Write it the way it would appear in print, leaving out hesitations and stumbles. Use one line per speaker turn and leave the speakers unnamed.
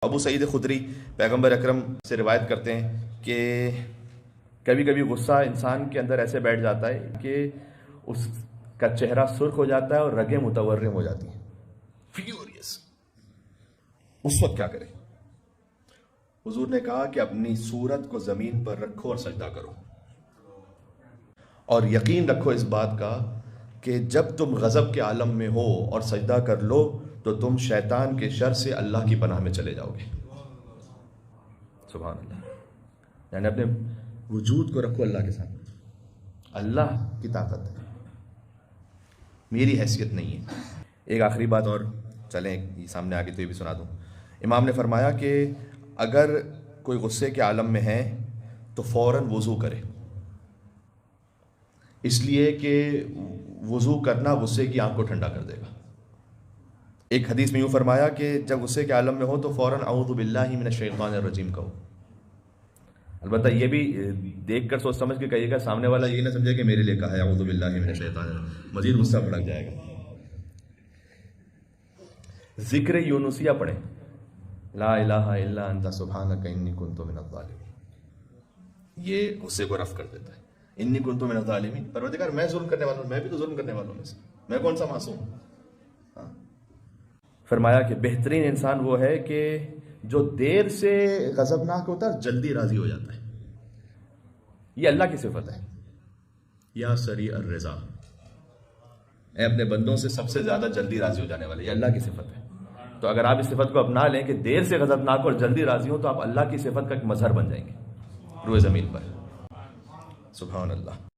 ابو سعید خدری پیغمبر اکرم سے روایت کرتے ہیں کہ کبھی کبھی غصہ انسان کے اندر ایسے بیٹھ جاتا ہے کہ اس کا چہرہ سرخ ہو جاتا ہے اور رگیں متورم ہو جاتی ہیں، فیوریس۔ اس وقت کیا کرے؟ حضور نے کہا کہ اپنی صورت کو زمین پر رکھو اور سجدہ کرو، اور یقین رکھو اس بات کا کہ جب تم غضب کے عالم میں ہو اور سجدہ کر لو تو تم شیطان کے شر سے اللہ کی پناہ میں چلے جاؤ گے۔ سبحان اللہ، یعنی اپنے وجود کو رکھو اللہ کے سامنے۔ اللہ کی طاقت ہے، میری حیثیت نہیں ہے۔ ایک آخری بات اور چلیں یہ سامنے آگے تو یہ بھی سنا دوں۔ امام نے فرمایا کہ اگر کوئی غصے کے عالم میں ہے تو فوراً وضو کرے، اس لیے کہ وضو کرنا غصے کی آنکھ کو ٹھنڈا کر دے گا۔ ایک حدیث میں یوں فرمایا کہ جب غصے کے عالم میں ہو تو فوراً اعوذ باللہ من الشیطان الرجیم کہو۔ البتہ یہ بھی دیکھ کر سوچ سمجھ کے کہیے گا، سامنے والا یہ نہ سمجھے کہ میرے لیے کہا ہے اعوذ باللہ من الشیطان الرجیم، مزید غصہ بھڑک جائے گا۔ ذکر یونسیہ پڑھیں، لا الہ الا انت سبحانک انی کنت من الظالمین، یہ غصے کو رفع کر دیتا ہے۔ انی کنت من الظالمین، پروردگار میں ظلم کرنے والا ہوں، میں بھی تو ظلم کرنے والوں میں سے، میں کون سا معصوم ہوں؟ فرمایا کہ بہترین انسان وہ ہے کہ جو دیر سے غضبناک ہوتا ہے جلدی راضی ہو جاتا ہے۔ یہ اللہ کی صفت ہے، یا سریع الرضا، اے اپنے بندوں سے سب سے زیادہ جلدی راضی ہو جانے والے، یہ اللہ کی صفت ہے۔ تو اگر آپ اس صفت کو اپنا لیں کہ دیر سے غضبناک اور جلدی راضی ہوں تو آپ اللہ کی صفت کا ایک مظہر بن جائیں گے روئے زمین پر۔ سبحان اللہ۔